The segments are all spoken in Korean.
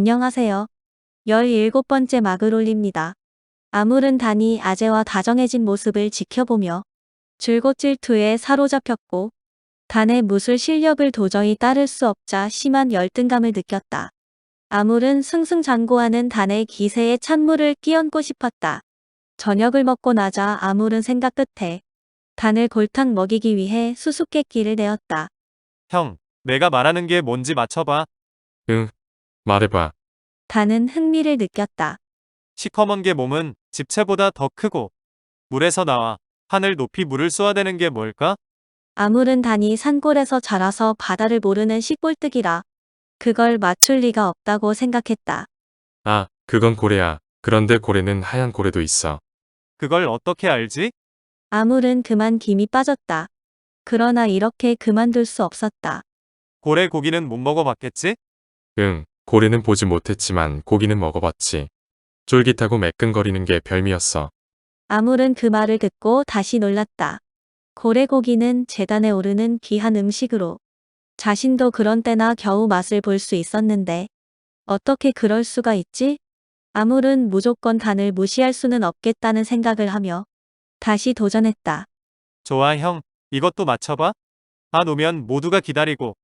안녕하세요. 17번째 막을 올립니다. 아물은 단이 아재와 다정해진 모습을 지켜보며 줄곧 질투에 사로잡혔고 단의 무술 실력을 도저히 따를 수 없자 심한 열등감을 느꼈다. 아물은 승승장구하는 단의 기세에 찬물을 끼얹고 싶었다. 저녁을 먹고 나자 아물은 생각 끝에 단을 골탕 먹이기 위해 수수께끼를 내었다. 형, 내가 말하는 게 뭔지 맞춰봐. 응, 말해봐. 단은 흥미를 느꼈다. 시커먼 게 몸은 집채보다 더 크고 물에서 나와 하늘 높이 물을 쏘아대는 게 뭘까? 아물은 단이 산골에서 자라서 바다를 모르는 시골뜨기라 그걸 맞출 리가 없다고 생각했다. 아, 그건 고래야. 그런데 고래는 하얀 고래도 있어. 그걸 어떻게 알지? 아물은 그만 김이 빠졌다. 그러나 이렇게 그만둘 수 없었다. 고래 고기는 못 먹어봤겠지? 응, 고래는 보지 못했지만 고기는 먹어봤지. 쫄깃하고 매끈거리는 게 별미였어. 아물은 그 말을 듣고 다시 놀랐다. 고래고기는 제단에 오르는 귀한 음식으로 자신도 그런 때나 겨우 맛을 볼 수 있었는데 어떻게 그럴 수가 있지? 아물은 무조건 단을 무시할 수는 없겠다는 생각을 하며 다시 도전했다. 좋아, 형. 이것도 맞춰봐. 안 오면 모두가 기다리고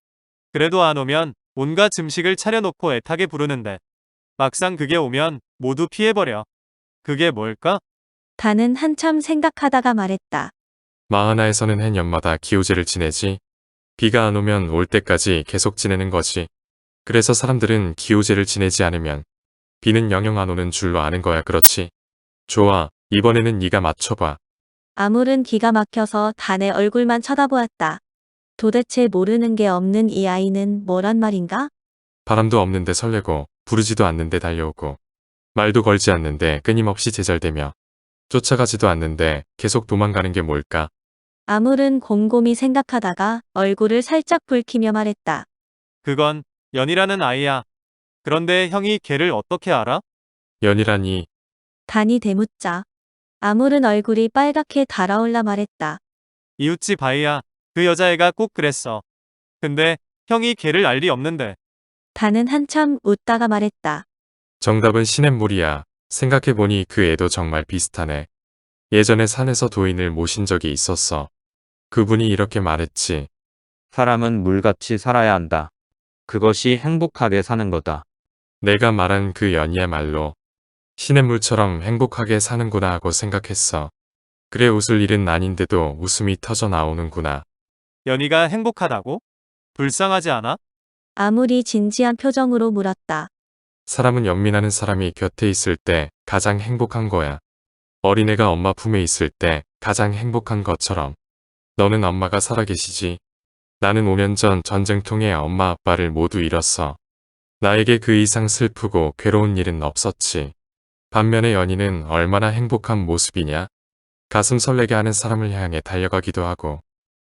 그래도 안 오면 온갖 음식을 차려놓고 애타게 부르는데 막상 그게 오면 모두 피해버려. 그게 뭘까? 단은 한참 생각하다가 말했다. 마하나에서는 해년마다 기호제를 지내지. 비가 안 오면 올 때까지 계속 지내는 거지. 그래서 사람들은 기호제를 지내지 않으면 비는 영영 안 오는 줄로 아는 거야, 그렇지? 좋아, 이번에는 네가 맞춰봐. 아물은 기가 막혀서 단의 얼굴만 쳐다보았다. 도대체 모르는 게 없는 이 아이는 뭐란 말인가? 바람도 없는데 설레고 부르지도 않는데 달려오고 말도 걸지 않는데 끊임없이 제잘대며 쫓아가지도 않는데 계속 도망가는 게 뭘까? 아물은 곰곰이 생각하다가 얼굴을 살짝 붉히며 말했다. 그건 연이라는 아이야. 그런데 형이 걔를 어떻게 알아? 연이라니. 단이 대묻자 아물은 얼굴이 빨갛게 달아올라 말했다. 이웃집 아이야. 그 여자애가 꼭 그랬어. 근데 형이 걔를 알 리 없는데. 단은 한참 웃다가 말했다. 정답은 시냇물이야. 생각해보니 그 애도 정말 비슷하네. 예전에 산에서 도인을 모신 적이 있었어. 그분이 이렇게 말했지. 사람은 물같이 살아야 한다. 그것이 행복하게 사는 거다. 내가 말한 그 연이야말로 시냇물처럼 행복하게 사는구나 하고 생각했어. 그래, 웃을 일은 아닌데도 웃음이 터져 나오는구나. 연이가 행복하다고? 불쌍하지 않아? 아물이 진지한 표정으로 물었다. 사람은 연민하는 사람이 곁에 있을 때 가장 행복한 거야. 어린애가 엄마 품에 있을 때 가장 행복한 것처럼. 너는 엄마가 살아계시지. 나는 5년 전 전쟁통에 엄마 아빠를 모두 잃었어. 나에게 그 이상 슬프고 괴로운 일은 없었지. 반면에 연희는 얼마나 행복한 모습이냐. 가슴 설레게 하는 사람을 향해 달려가기도 하고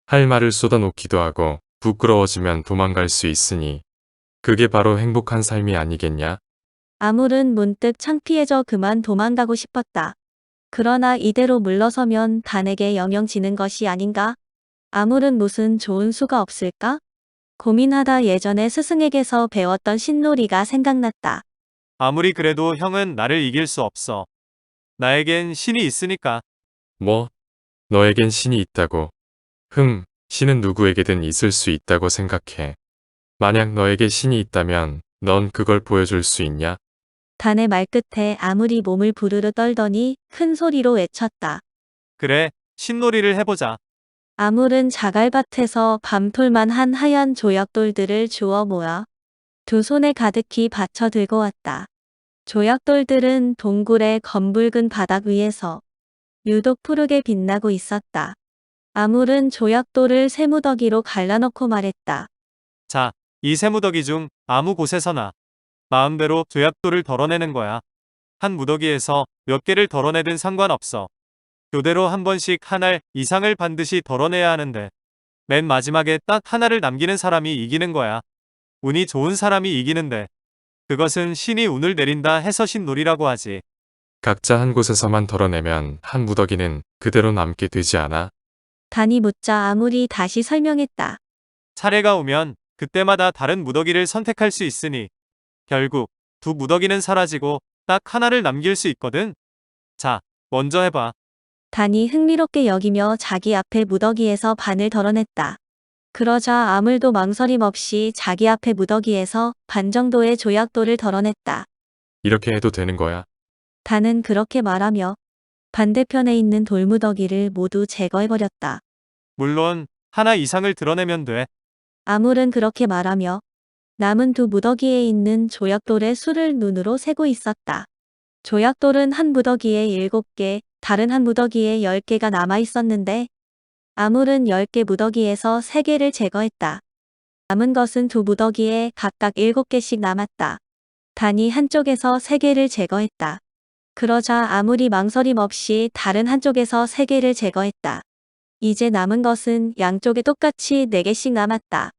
할 말을 쏟아놓기도 하고 부끄러워지면 도망갈 수 있으니 그게 바로 행복한 삶이 아니겠냐? 아물은 문득 창피해져 그만 도망가고 싶었다. 그러나 이대로 물러서면 단에게 영영 지는 것이 아닌가? 아물은 무슨 좋은 수가 없을까? 고민하다 예전에 스승에게서 배웠던 신놀이가 생각났다. 아무리 그래도 형은 나를 이길 수 없어. 나에겐 신이 있으니까. 뭐? 너에겐 신이 있다고. 신은 누구에게든 있을 수 있다고 생각해. 만약 너에게 신이 있다면 넌 그걸 보여줄 수 있냐? 단의 말끝에 아무리 몸을 부르르 떨더니 큰 소리로 외쳤다. 그래, 신놀이를 해보자. 아물은 자갈밭에서 밤톨만 한 하얀 조약돌들을 주워 모아 두 손에 가득히 받쳐 들고 왔다. 조약돌들은 동굴의 검붉은 바닥 위에서 유독 푸르게 빛나고 있었다. 아물은 조약돌을 쇠무더기로 갈라놓고 말했다. 자, 이 쇠무더기 중 아무 곳에서나 마음대로 조약돌을 덜어내는 거야. 한 무더기에서 몇 개를 덜어내든 상관없어. 교대로 한 번씩 한 알 이상을 반드시 덜어내야 하는데 맨 마지막에 딱 하나를 남기는 사람이 이기는 거야. 운이 좋은 사람이 이기는데 그것은 신이 운을 내린다 해서 신놀이라고 하지. 각자 한 곳에서만 덜어내면 한 무더기는 그대로 남게 되지 않아? 단이 묻자 아물이 다시 설명했다. 차례가 오면 그때마다 다른 무더기를 선택할 수 있으니 결국 두 무더기는 사라지고 딱 하나를 남길 수 있거든. 자, 먼저 해봐. 단이 흥미롭게 여기며 자기 앞에 무더기에서 반을 덜어냈다. 그러자 아물도 망설임 없이 자기 앞에 무더기에서 반 정도의 조약돌을 덜어냈다. 이렇게 해도 되는 거야. 단은 그렇게 말하며 반대편에 있는 돌무더기를 모두 제거해버렸다. 물론 하나 이상을 드러내면 돼. 아물은 그렇게 말하며 남은 두 무더기에 있는 조약돌의 수를 눈으로 세고 있었다. 조약돌은 한 무더기에 7개, 다른 한 무더기에 10개가 남아 있었는데 아물은 10개 무더기에서 3개를 제거했다. 남은 것은 두 무더기에 각각 7개씩 남았다. 단이 한쪽에서 3개를 제거했다. 그러자 아물이 망설임 없이 다른 한쪽에서 3개를 제거했다. 이제 남은 것은 양쪽에 똑같이 4개씩 남았다.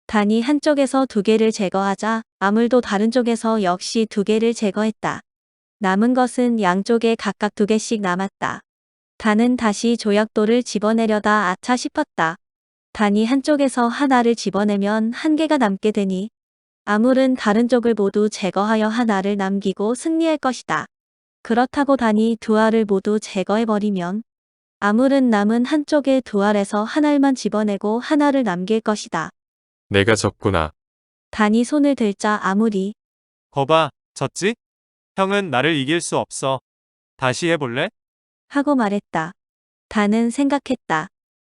단이 한쪽에서 2개를 제거하자 아물도 다른 쪽에서 역시 2개를 제거했다. 남은 것은 양쪽에 각각 2개씩 남았다. 단은 다시 조약돌을 집어내려다 아차 싶었다. 단이 한쪽에서 하나를 집어내면 1개가 남게 되니 아물은 다른 쪽을 모두 제거하여 하나를 남기고 승리할 것이다. 그렇다고 단이 두 알을 모두 제거해버리면 아물은 남은 한쪽의 두 알에서 하나만 집어내고 하나를 남길 것이다. 내가 졌구나. 단이 손을 들자 아물이 거봐, 졌지? 형은 나를 이길 수 없어. 다시 해볼래? 하고 말했다. 단은 생각했다.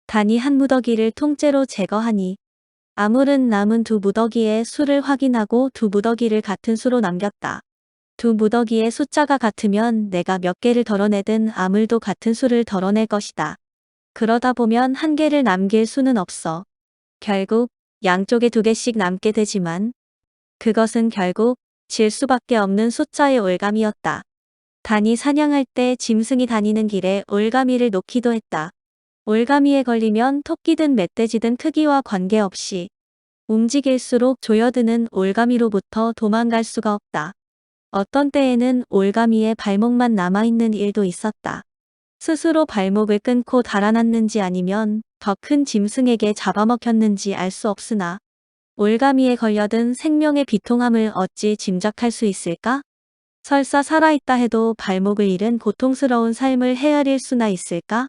단이 한 무더기를 통째로 제거하니 아물은 남은 두 무더기의 수를 확인하고 두 무더기를 같은 수로 남겼다. 두 무더기의 숫자가 같으면 내가 몇 개를 덜어내든 아물도 같은 수를 덜어낼 것이다. 그러다 보면 1개를 남길 수는 없어. 결국 양쪽에 2개씩 남게 되지만 그것은 결국 질 수밖에 없는 숫자의 올감이었다. 단이 사냥할 때 짐승이 다니는 길에 올가미를 놓기도 했다. 올가미에 걸리면 토끼든 멧돼지든 크기와 관계없이 움직일수록 조여드는 올가미로부터 도망갈 수가 없다. 어떤 때에는 올가미의 발목만 남아있는 일도 있었다. 스스로 발목을 끊고 달아났는지 아니면 더 큰 짐승에게 잡아먹혔는지 알 수 없으나 올가미에 걸려든 생명의 비통함을 어찌 짐작할 수 있을까? 설사 살아있다 해도 발목을 잃은 고통스러운 삶을 헤아릴 수나 있을까?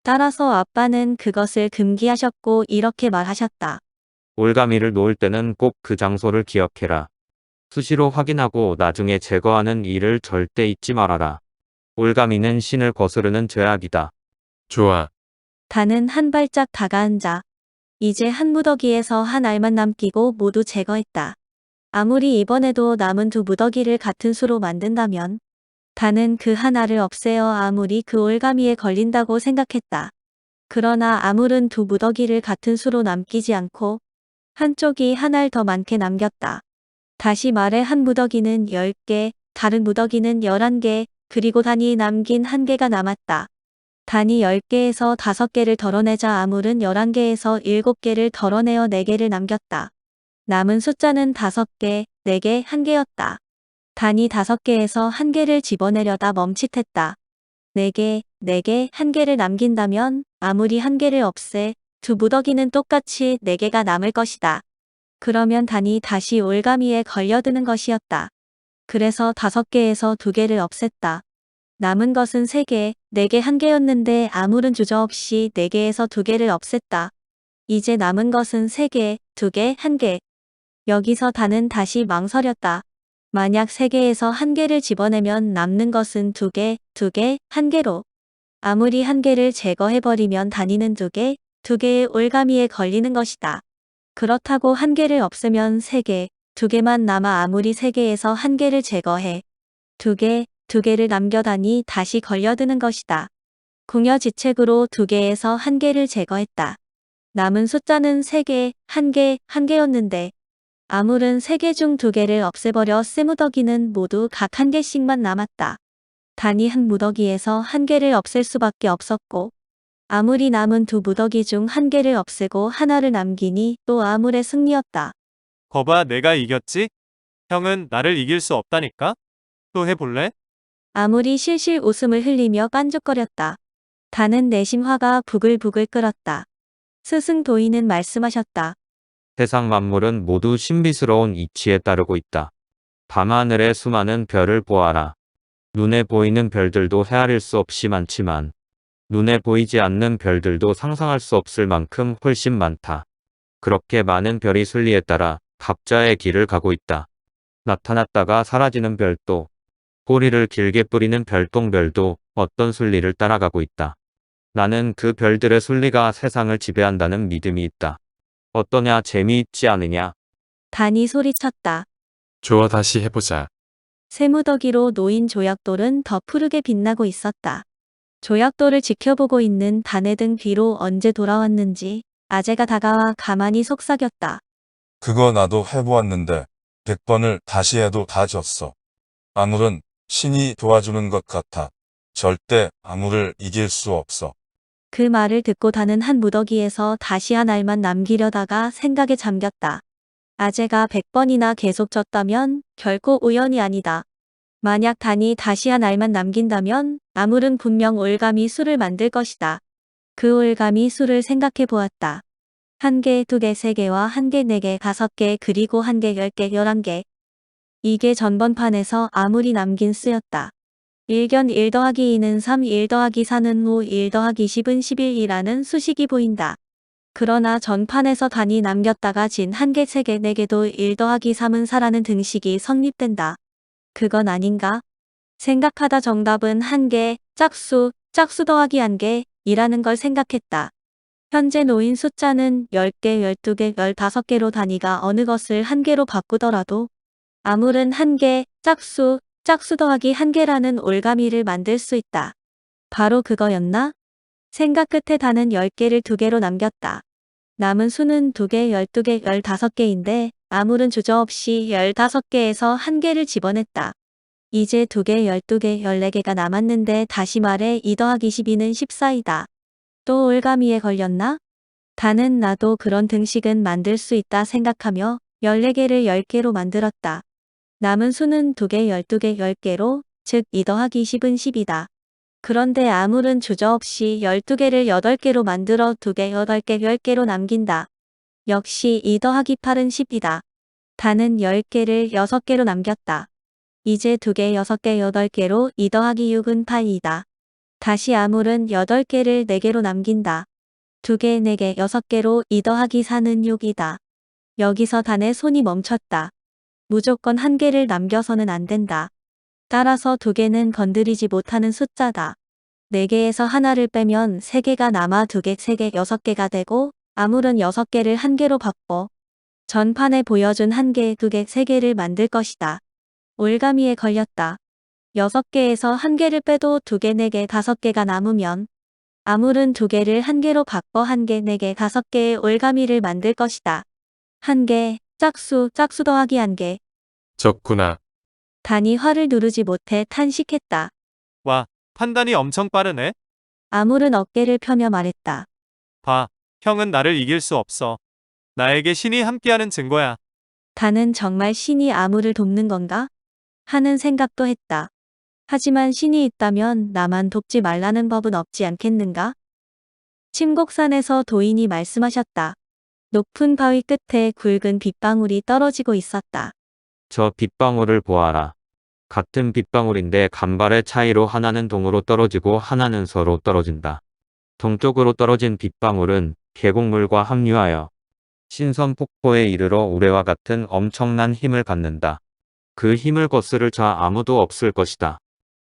따라서 아빠는 그것을 금기하셨고 이렇게 말하셨다. 올가미를 놓을 때는 꼭 그 장소를 기억해라. 수시로 확인하고 나중에 제거하는 일을 절대 잊지 말아라. 올가미는 신을 거스르는 죄악이다. 좋아. 단은 한 발짝 다가앉아 이제 한 무더기에서 한 알만 남기고 모두 제거했다. 아무리 이번에도 남은 두 무더기를 같은 수로 만든다면 단은 그 하나를 없애어 아무리 그 올가미에 걸린다고 생각했다. 그러나 아물은 두 무더기를 같은 수로 남기지 않고 한쪽이 한 알 더 많게 남겼다. 다시 말해 한 무더기는 10개, 다른 무더기는 11개, 그리고 단이 남긴 1개가 남았다. 단이 10개에서 5개를 덜어내자 아물은 11개에서 7개를 덜어내어 4개를 남겼다. 남은 숫자는 5개, 4개, 1개였다. 단이 5개에서 1개를 집어내려다 멈칫했다. 4개, 4개, 1개를 남긴다면 아무리 1개를 없애 두 무더기는 똑같이 4개가 남을 것이다. 그러면 단이 다시 올가미에 걸려드는 것이었다. 그래서 5개에서 2개를 없앴다. 남은 것은 3개, 4개, 1개였는데 아물은 주저없이 4개에서 2개를 없앴다. 이제 남은 것은 3개, 2개, 1개. 여기서 단은 다시 망설였다. 만약 3개에서 1개를 집어내면 남는 것은 2개, 2개, 1개로. 아무리 1개를 제거해버리면 단위는 2개, 2개의 올가미에 걸리는 것이다. 그렇다고 1개를 없애면 3개, 2개만 남아 아무리 3개에서 1개를 제거해 2개, 2개를 남겨다니 다시 걸려드는 것이다. 궁여지책으로 2개에서 1개를 제거했다. 남은 숫자는 3개, 1개, 1개였는데 아물은 3개 중 2개를 없애버려 쇠무더기는 모두 각 1개씩만 남았다. 단이 한 무더기에서 1개를 없앨 수밖에 없었고 아물이 남은 두 무더기 중 1개를 없애고 하나를 남기니 또 아물의 승리였다. 거봐, 내가 이겼지? 형은 나를 이길 수 없다니까? 또 해볼래? 아물이 실실 웃음을 흘리며 깐죽거렸다. 단은 내심 화가 부글부글 끓었다. 스승 도인은 말씀하셨다. 세상 만물은 모두 신비스러운 이치에 따르고 있다. 밤하늘의 수많은 별을 보아라. 눈에 보이는 별들도 헤아릴 수 없이 많지만 눈에 보이지 않는 별들도 상상할 수 없을 만큼 훨씬 많다. 그렇게 많은 별이 순리에 따라 각자의 길을 가고 있다. 나타났다가 사라지는 별도, 꼬리를 길게 뿌리는 별똥별도 어떤 순리를 따라가고 있다. 나는 그 별들의 순리가 세상을 지배한다는 믿음이 있다. 어떠냐, 재미있지 않으냐? 단이 소리쳤다. 좋아, 다시 해보자. 새무더기로 놓인 조약돌은 더 푸르게 빛나고 있었다. 조약돌을 지켜보고 있는 단의 등 뒤로 언제 돌아왔는지 아재가 다가와 가만히 속삭였다. 그거 나도 해보았는데 100번을 다시 해도 다 졌어. 아물은 신이 도와주는 것 같아. 절대 아물을 이길 수 없어. 그 말을 듣고 단은 한 무더기에서 다시 한 알만 남기려다가 생각에 잠겼다. 아재가 100번이나 계속 졌다면 결코 우연이 아니다. 만약 단이 다시 한 알만 남긴다면 아물은 분명 올가미 수를 만들 것이다. 그 올가미 수를 생각해 보았다. 1개, 2개, 3개와 1개, 4개, 5개, 그리고 1개, 10개, 11개. 이게 전번판에서 아물이 남긴 수였다. 1견 1 더하기 2는 3, 1 더하기 4는 5, 1 더하기 10은 11이라는 수식이 보인다. 그러나 전판에서 단이 남겼다가 진 1개, 3개, 4개도 1 더하기 3은 4라는 등식이 성립된다. 그건 아닌가? 생각하다 정답은 1개, 짝수 더하기 1개, 이라는 걸 생각했다. 현재 놓인 숫자는 10개, 12개, 15개로 단위가 어느 것을 1개로 바꾸더라도 아물은 1개, 짝수 더하기 1개라는 올가미를 만들 수 있다. 바로 그거였나? 생각 끝에 단은 10개를 2개로 남겼다. 남은 수는 2개, 12개, 15개인데 아물은 주저없이 15개에서 1개를 집어냈다. 이제 2개, 12개, 14개가 남았는데 다시 말해 2 더하기 12는 14이다. 또 올가미에 걸렸나? 단은 나도 그런 등식은 만들 수 있다 생각하며 14개를 10개로 만들었다. 남은 수는 2개, 12개, 10개로, 즉 2 더하기 10은 10이다. 그런데 아물은 주저없이 12개를 8개로 만들어 2개, 8개, 10개로 남긴다. 역시 2 더하기 8은 10이다. 단은 10개를 6개로 남겼다. 이제 2개, 6개, 8개로 2 더하기 6은 8이다. 다시 아물은 8개를 4개로 남긴다. 2개, 4개, 6개로 2 더하기 4는 6이다. 여기서 단의 손이 멈췄다. 무조건 1개를 남겨서는 안 된다. 따라서 2개는 건드리지 못하는 숫자다. 4개에서 하나를 빼면 3개가 남아 2개, 3개, 6개가 되고 아물은 6개를 1개로 바꿔 전판에 보여준 1개, 2개, 3개를 만들 것이다. 올가미에 걸렸다. 6개에서 1개를 빼도 2개, 4개, 5개가 남으면 아물은 2개를 1개로 바꿔 1개, 4개, 5개의 올가미를 만들 것이다. 1개, 짝수 더하기 1개. 적구나. 단이 화를 누르지 못해 탄식했다. 와, 판단이 엄청 빠르네. 아물은 어깨를 펴며 말했다. 봐, 형은 나를 이길 수 없어. 나에게 신이 함께하는 증거야. 단은 정말 신이 아물을 돕는 건가? 하는 생각도 했다. 하지만 신이 있다면 나만 돕지 말라는 법은 없지 않겠는가? 침곡산에서 도인이 말씀하셨다. 높은 바위 끝에 굵은 빗방울이 떨어지고 있었다. 저 빗방울을 보아라. 같은 빗방울인데 간발의 차이로 하나는 동으로 떨어지고 하나는 서로 떨어진다. 동쪽으로 떨어진 빗방울은 계곡물과 합류하여 신선 폭포에 이르러 우레와 같은 엄청난 힘을 갖는다. 그 힘을 거스를 자 아무도 없을 것이다.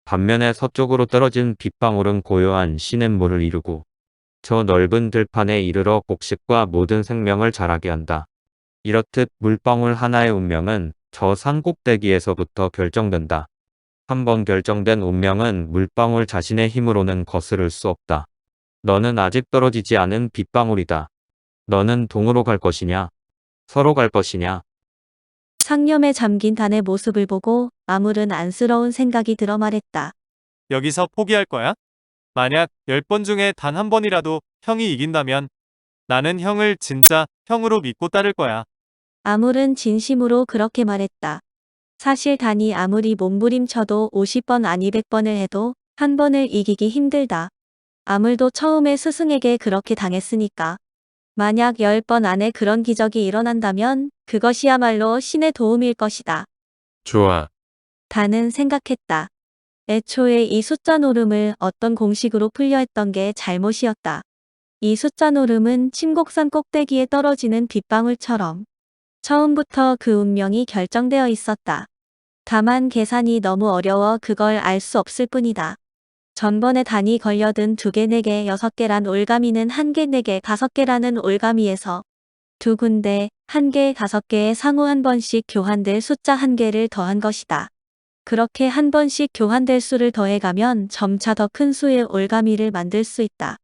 반면에 서쪽으로 떨어진 빗방울은 고요한 시냇물을 이루고 저 넓은 들판에 이르러 곡식과 모든 생명을 자라게 한다. 이렇듯 물방울 하나의 운명은 저 산 꼭대기에서부터 결정된다. 한번 결정된 운명은 물방울 자신의 힘으로는 거스를 수 없다. 너는 아직 떨어지지 않은 빗방울이다. 너는 동으로 갈 것이냐? 서로 갈 것이냐? 상념에 잠긴 단의 모습을 보고 아물은 안쓰러운 생각이 들어 말했다. 여기서 포기할 거야? 만약 10번 중에 단 한 번이라도 형이 이긴다면 나는 형을 진짜 형으로 믿고 따를 거야. 아물은 진심으로 그렇게 말했다. 사실 단이 아무리 몸부림쳐도 50번 아니 100번을 해도 한 번을 이기기 힘들다. 아물도 처음에 스승에게 그렇게 당했으니까. 만약 10번 안에 그런 기적이 일어난다면 그것이야말로 신의 도움일 것이다. 좋아. 다는 생각했다. 애초에 이 숫자 노름을 어떤 공식으로 풀려 했던 게 잘못이었다. 이 숫자 노름은 침곡산 꼭대기에 떨어지는 빗방울처럼 처음부터 그 운명이 결정되어 있었다. 다만 계산이 너무 어려워 그걸 알 수 없을 뿐이다. 전번에 단이 걸려든 2개, 4개, 6개란 올가미는 1개, 4개, 5개라는 올가미에서 2군데, 1개, 5개에 상호 한 번씩 교환될 숫자 1개를 더한 것이다. 그렇게 한 번씩 교환될 수를 더해가면 점차 더 큰 수의 올가미를 만들 수 있다.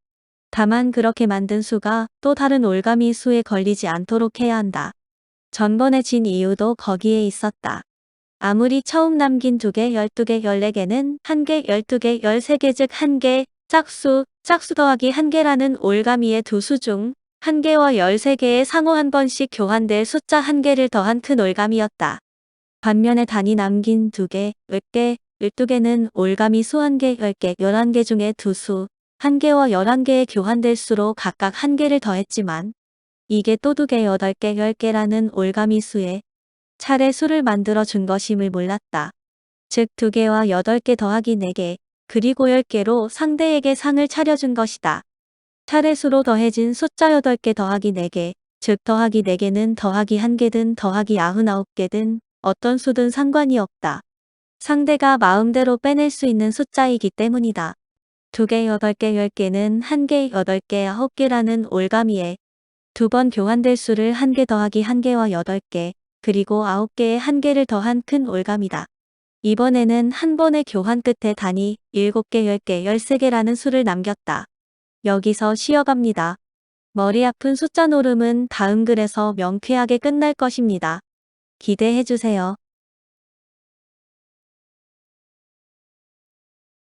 다만 그렇게 만든 수가 또 다른 올가미 수에 걸리지 않도록 해야 한다. 전번에 진 이유도 거기에 있었다. 아무리 처음 남긴 2개, 12개, 14개는 1개, 12개, 13개 즉 1개, 짝수 더하기 1개라는 올가미의 2수 중 1개와 13개의 상호 한 번씩 교환될 숫자 1개를 더한 큰 올가미였다. 반면에 단이 남긴 2개, 10개, 12개는 올가미 수 1개, 10개, 11개 중에 2수, 1개와 11개의 교환될 수로 각각 1개를 더했지만 이게 또 2개, 8개, 10개라는 올가미 수에 차례 수를 만들어 준 것임을 몰랐다. 즉 2개와 8개 더하기 4개, 그리고 10개로 상대에게 상을 차려준 것이다. 차례수로 더해진 숫자 8개 더하기 4개, 즉 더하기 4개는 더하기 1개든 더하기 99개든 어떤 수든 상관이 없다. 상대가 마음대로 빼낼 수 있는 숫자이기 때문이다. 2개, 8개, 10개는 1개, 8개, 9개라는 올가미에 2번 교환될 수를 1개 더하기 1개와 8개, 그리고 9개에 1개를 더한 큰 올감이다. 이번에는 한 번의 교환 끝에 단이 7개, 10개, 13개라는 수를 남겼다. 여기서 쉬어갑니다. 머리 아픈 숫자 노름은 다음 글에서 명쾌하게 끝날 것입니다. 기대해주세요.